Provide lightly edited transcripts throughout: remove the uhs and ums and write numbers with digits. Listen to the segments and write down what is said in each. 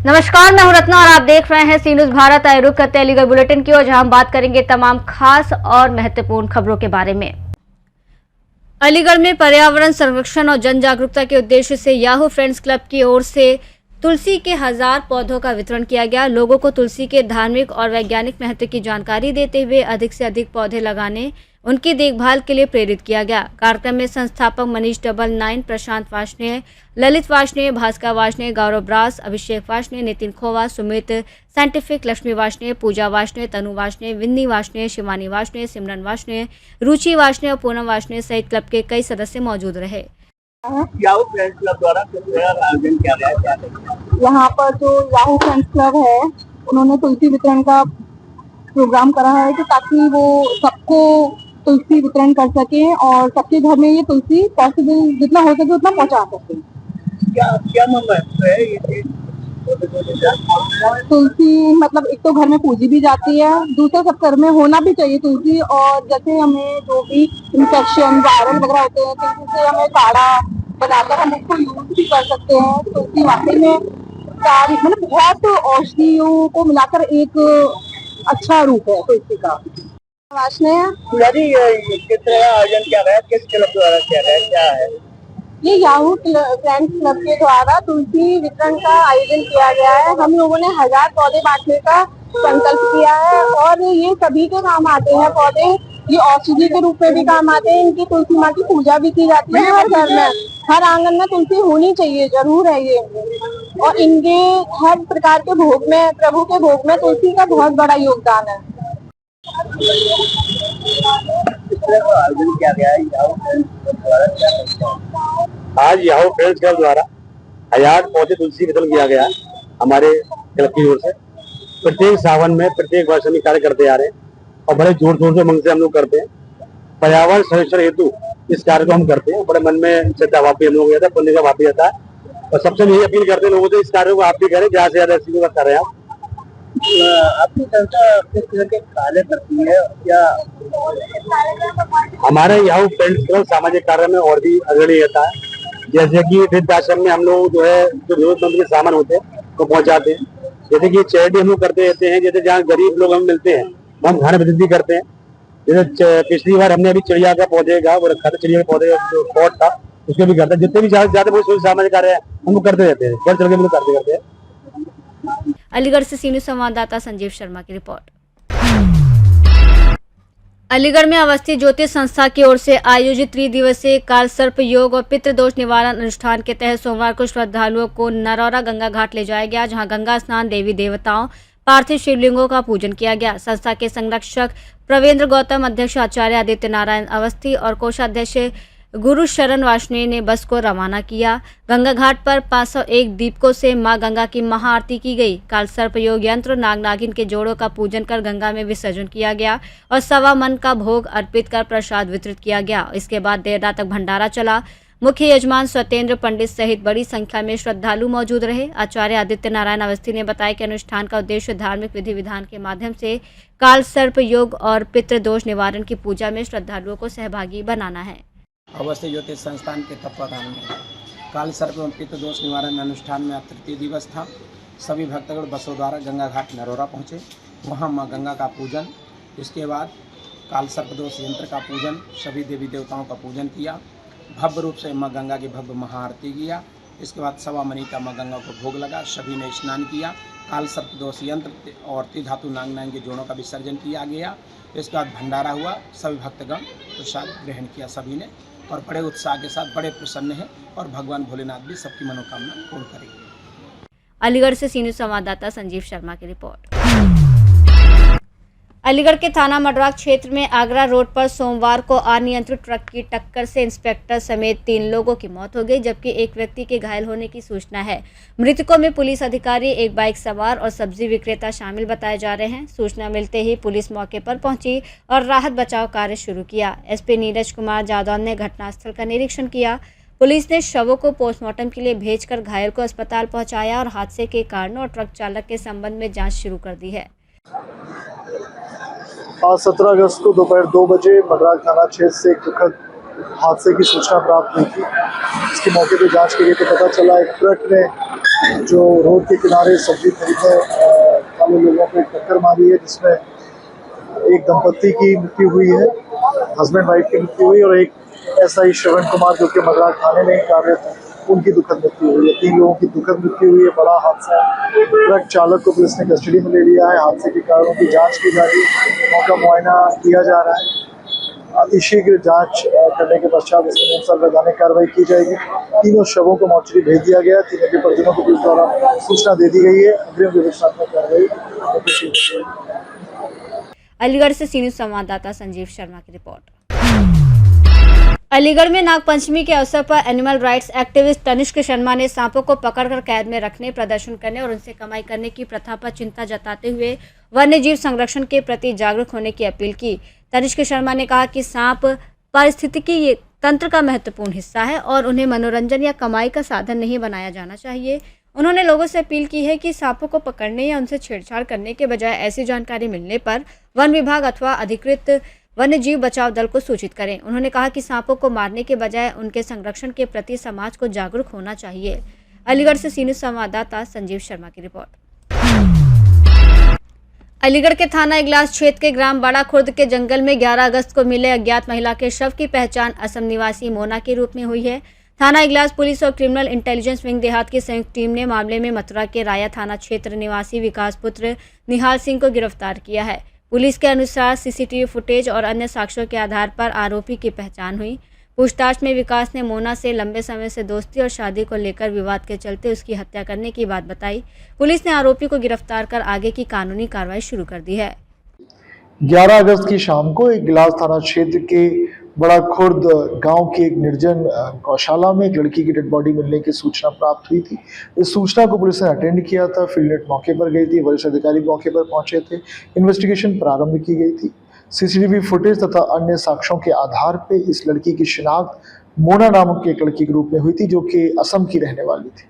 नमस्कार, मैं हूं रत्ना और आप देख रहे हैं सी न्यूज भारत। आए रुक करते हैं अलीगढ़ बुलेटिन की ओर, जहां हम बात करेंगे तमाम खास और महत्वपूर्ण खबरों के बारे में। अलीगढ़ में पर्यावरण संरक्षण और जन जागरूकता के उद्देश्य से याहू फ्रेंड्स क्लब की ओर से तुलसी के 1000 पौधों का वितरण किया गया। लोगों को तुलसी के धार्मिक और वैज्ञानिक महत्व की जानकारी देते हुए अधिक से अधिक पौधे लगाने, उनकी देखभाल के लिए प्रेरित किया गया। कार्यक्रम में संस्थापक मनीष 99, प्रशांत वार्ष्णेय, ललित वार्ष्णेय, भास्कर वार्ष्णेय, गौरव ब्रास, अभिषेक वार्ष्णेय, नितिन खोवा, सुमित साइंटिफिक, लक्ष्मी वार्ष्णेय, पूजा वार्ष्णेय, तनु वार्ष्णेय, विन्नी वार्ष्णेय, शिवानी वार्ष्णेय, सिमरन वार्ष्णेय, रुचि वार्ष्णेय और पूनम वार्ष्णेय सहित क्लब के कई सदस्य मौजूद रहे। याहू फ्रेंड्स क्लब द्वारा आयोजन किया गया है। यहाँ पर जो याहू फ्रेंड्स क्लब है, उन्होंने तुलसी वितरण का प्रोग्राम करा है कि ताकि वो सबको तुलसी वितरण कर सके और सबके घर में ये तुलसी पॉसिबल जितना हो सके उतना पहुँचा सके। क्या महत्व है ये चीज? तुलसी मतलब एक तो घर में पूजी भी जाती है, दूसरा सब घर में होना भी चाहिए तुलसी। और जैसे हमें जो भी इन्फेक्शन वायरल वगैरह होते हैं तो इससे हमें काढ़ा बनाकर हम उसको यूज भी कर सकते हैं। तुलसी वाकई में मतलब बहुत औषधियों को मिलाकर एक अच्छा रूप है तुलसी का। किस तरह आयोजन किया गया, किस क्लब द्वारा किया गया, क्या है ये याहू फ्रेंड्स क्लब के द्वारा तुलसी वितरण का आयोजन किया गया है। हम लोगों ने 1000 पौधे बांटने का संकल्प किया है और ये सभी के काम आते हैं पौधे। ये औषधि के रूप में भी काम आते हैं। इनकी तुलसी माँ की पूजा भी की जाती है हर घर में, हर आंगन में तुलसी होनी चाहिए, जरूर है ये। और इनके हर प्रकार के भोग में, प्रभु के भोग में तुलसी का बहुत बड़ा योगदान है। आयोजन किया गया है आज याहू फ्रेंड्स क्लब द्वारा 1000 पौधे तुलसी वितरण किया गया हमारे क्लब की ओर से। प्रत्येक सावन में प्रत्येक वर्ष हम कार्य करते आ रहे हैं और बड़े जोर शोर से उमंग से हम लोग करते हैं। पर्यावरण संरक्षण हेतु इस कार्य को हम करते हैं। बड़े मन में श्रद्धा भाव भी हम लोग आता है, पुण्य का भाव भी आता है। और सबसे यही अपील करते हैं लोगों से, इस कार्य को आप भी करें, ज्यादा से ज्यादा इसी को कर रहे हैं आप। आपकी संस्था किस तरह के कार्य करती है? क्या हमारे याहू फ्रेंड्स क्लब सामाजिक कार्य में और भी अग्रणी रहता है। जैसे कि वृद्धाश्रम में हम लोग जो है जो जरूरतमंद के सामान होते हैं वो पहुंचाते हैं। जैसे कि चैरिटी हम लोग करते रहते हैं। जैसे जहाँ गरीब लोग हमें मिलते हैं हम खाना वितरित भी करते हैं। जैसे पिछली बार हमने अभी चिड़िया का पौधे का वो रखा था, चिड़िया के पौधे जो पॉट था उसमें भी करता है। जितने भी ज्यादा बहुत सामाजिक कार्य है हम लोग करते रहते हैं, बढ़ चढ़ के हम लोग करते हैं। अलीगढ़ से सी न्यूज संवाददाता संजीव शर्मा की रिपोर्ट। अलीगढ़ में अवस्थी ज्योतिष संस्था की ओर से आयोजित त्रिदिवसीय काल सर्प योग और पितृदोष निवारण अनुष्ठान के तहत सोमवार को श्रद्धालुओं को नरौरा गंगा घाट ले जाया गया, जहां गंगा स्नान, देवी देवताओं, पार्थिव शिवलिंगों का पूजन किया गया। संस्था के संरक्षक प्रवेंद्र गौतम, अध्यक्ष आचार्य आदित्य नारायण अवस्थी और कोषाध्यक्ष गुरु शरण वार्ष्णेय ने बस को रवाना किया। गंगा घाट पर 501 दीपकों से मां गंगा की महाआरती की गई। काल सर्प योग यंत्र, नाग नागिन के जोड़ों का पूजन कर गंगा में विसर्जन किया गया और 1.25 मन का भोग अर्पित कर प्रसाद वितरित किया गया। इसके बाद देर रात तक भंडारा चला। मुख्य यजमान सत्येंद्र पंडित सहित बड़ी संख्या में श्रद्धालु मौजूद रहे। आचार्य आदित्य नारायण अवस्थी ने बताया कि अनुष्ठान का उद्देश्य धार्मिक विधि विधान के माध्यम से काल सर्प योग और पितृदोष निवारण की पूजा में श्रद्धालुओं को सहभागी बनाना है। अवस्थी ज्योतिष संस्थान के तत्वाधान में काल सर्प एवं पितृदोष निवारण अनुष्ठान में तृतीय दिवस था। सभी भक्तगण बसों द्वारा गंगा घाट नरौरा पहुँचे, वहाँ माँ गंगा का पूजन, इसके बाद काल सर्प दोष यंत्र का पूजन, सभी देवी देवताओं का पूजन किया। भव्य रूप से माँ गंगा की भव्य महाआरती किया। इसके बाद 1.25 मनी का माँ गंगा को भोग लगा। सभी ने स्नान किया। काल सर्प दोष यंत्र और त्रिधातु नाग नागिन के जोड़ों का विसर्जन किया गया। इसके बाद भंडारा हुआ। सभी भक्तगण प्रसाद ग्रहण किया सभी ने और बड़े उत्साह के साथ बड़े प्रसन्न हैं और भगवान भोलेनाथ भी सबकी मनोकामना पूर्ण करेंगे। अलीगढ़ से सी न्यूज संवाददाता संजीव शर्मा की रिपोर्ट। अलीगढ़ के थाना मडराक क्षेत्र में आगरा रोड पर सोमवार को अनियंत्रित ट्रक की टक्कर से इंस्पेक्टर समेत 3 लोगों की मौत हो गई, जबकि एक व्यक्ति के घायल होने की सूचना है। मृतकों में पुलिस अधिकारी, एक बाइक सवार और सब्जी विक्रेता शामिल बताए जा रहे हैं। सूचना मिलते ही पुलिस मौके पर पहुंची और राहत बचाव कार्य शुरू किया। एसपी नीरज कुमार जादौन ने घटनास्थल का निरीक्षण किया। पुलिस ने शवों को पोस्टमार्टम के लिए भेजकर घायल को अस्पताल पहुंचाया और हादसे के कारणों और ट्रक चालक के संबंध में जांच शुरू कर दी है। आज 17 अगस्त को दोपहर 2 बजे मगराग थाना क्षेत्र से एक दुखद हादसे की सूचना प्राप्त हुई थी। इसके मौके पर जांच के लिए तो पता चला एक ट्रक ने जो रोड के किनारे सब्जी खरीदने वाले लोगों को टक्कर मारी है, जिसमें एक दंपत्ति की मृत्यु हुई है, हस्बैंड वाइफ की मृत्यु हुई, और एक एसआई श्रवण कुमार जो कि मगराग थाने में कार्यरत है, उनकी दुखद मृत्यु हुई है। 3 लोगों की दुखद मृत्यु हुई है। बड़ा हादसा है। ट्रक चालक को पुलिस ने कस्टडी में ले लिया है। हादसे के कारणों की जांच की जा रही है, मौका मुआयना किया जा रहा है। अतिशीघ्र जांच करने के पश्चात इसमें अनुसार वैधानिक कार्रवाई की जाएगी। तीनों शवों को मोर्चरी भेज दिया गया। तीनों के परिजनों को पुलिस द्वारा सूचना दे दी गई है। अग्रिम विवेचनात्मक कार्रवाई। अलीगढ़ से सी न्यूज़ संवाददाता संजीव शर्मा की रिपोर्ट। अलीगढ़ में नागपंचमी के अवसर पर animal rights activist Tanishq Sharma ने सांपों को पकड़कर कैद में रखने, प्रदर्शन करने और उनसे कमाई करने की प्रथा पर चिंता जताते हुए वन्यजीव संरक्षण के प्रति जागरूक होने की अपील की। तनिष्क शर्मा ने कहा कि सांप पारिस्थितिकी तंत्र का महत्वपूर्ण हिस्सा है और उन्हें मनोरंजन या कमाई का साधन नहीं बनाया जाना चाहिए। उन्होंने लोगों से अपील की है कि सांपों को पकड़ने या उनसे छेड़छाड़ करने के बजाय ऐसी जानकारी मिलने पर वन विभाग अथवा अधिकृत वन्य जीव बचाव दल को सूचित करें। उन्होंने कहा कि सांपों को मारने के बजाय उनके संरक्षण के प्रति समाज को जागरूक होना चाहिए। अलीगढ़ से सी न्यूज़ संवाददाता संजीव शर्मा की रिपोर्ट। अलीगढ़ के थाना इगलास क्षेत्र के ग्राम बड़ा खुर्द के जंगल में 11 अगस्त को मिले अज्ञात महिला के शव की पहचान असम निवासी मोना के रूप में हुई है। थाना इगलास पुलिस और क्रिमिनल इंटेलिजेंस विंग देहात की संयुक्त टीम ने मामले में मथुरा के राया थाना क्षेत्र निवासी विकास पुत्र निहाल सिंह को गिरफ्तार किया है। पुलिस के अनुसार सीसीटीवी फुटेज और अन्य साक्ष्यों के आधार पर आरोपी की पहचान हुई। पूछताछ में विकास ने मोना से लंबे समय से दोस्ती और शादी को लेकर विवाद के चलते उसकी हत्या करने की बात बताई। पुलिस ने आरोपी को गिरफ्तार कर आगे की कानूनी कार्रवाई शुरू कर दी है। 11 अगस्त की शाम को एक गिलास थाना क्षेत्र के बड़ा खुर्द गांव के एक निर्जन गौशाला में एक लड़की की डेड बॉडी मिलने की सूचना प्राप्त हुई थी। इस सूचना को पुलिस ने अटेंड किया था। फील्ड नेट मौके पर गई थी। वरिष्ठ अधिकारी मौके पर पहुंचे थे। इन्वेस्टिगेशन प्रारंभ की गई थी। सीसीटीवी फुटेज तथा अन्य साक्ष्यों के आधार पर इस लड़की की शिनाख्त मोना नामक की एक लड़की के रूप में हुई थी, जो कि असम की रहने वाली थी।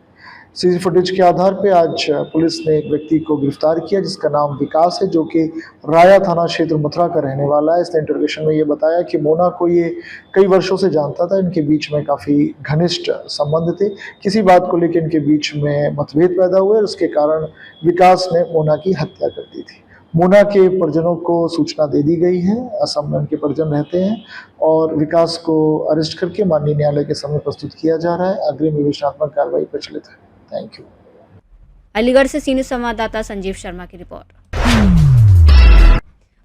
सीसी फुटेज के आधार पर आज पुलिस ने एक व्यक्ति को गिरफ्तार किया, जिसका नाम विकास है, जो कि राया थाना क्षेत्र मथुरा का रहने वाला है। इसने इंटरोगेशन में ये बताया कि मोना को ये कई वर्षों से जानता था। इनके बीच में काफ़ी घनिष्ठ संबंध थे। किसी बात को लेकर इनके बीच में मतभेद पैदा हुए और उसके कारण विकास ने मोना की हत्या कर दी थी। मोना के परिजनों को सूचना दे दी गई है। असम में उनके परिजन रहते हैं और विकास को अरेस्ट करके माननीय न्यायालय के सामने प्रस्तुत किया जा रहा है। अग्रिम विवेचनात्मक कार्रवाई प्रचलित है। Thank you. अलीगढ़ से सी न्यूज़ संवाददाता संजीव शर्मा की रिपोर्ट।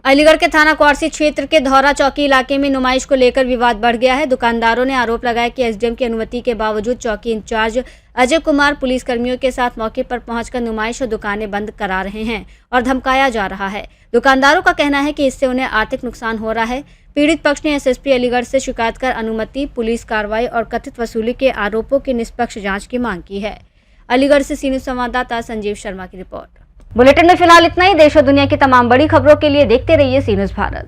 अलीगढ़ के थाना क्वारसी क्षेत्र के धौरा चौकी इलाके में नुमाइश को लेकर विवाद बढ़ गया है। दुकानदारों ने आरोप लगाया कि एसडीएम की अनुमति के बावजूद चौकी इंचार्ज अजय कुमार पुलिसकर्मियों के साथ मौके पर पहुंचकर नुमाइश और दुकानें बंद करा रहे हैं और धमकाया जा रहा है। दुकानदारों का कहना है कि इससे उन्हें आर्थिक नुकसान हो रहा है। पीड़ित पक्ष ने एसएसपी अलीगढ़ से शिकायत कर अनुमति, पुलिस कार्रवाई और कथित वसूली के आरोपों की निष्पक्ष जाँच की मांग की है। अलीगढ़ से सी न्यूज़ संवाददाता संजीव शर्मा की रिपोर्ट। बुलेटिन में फिलहाल इतना ही। देश और दुनिया की तमाम बड़ी खबरों के लिए देखते रहिए सी न्यूज़ भारत।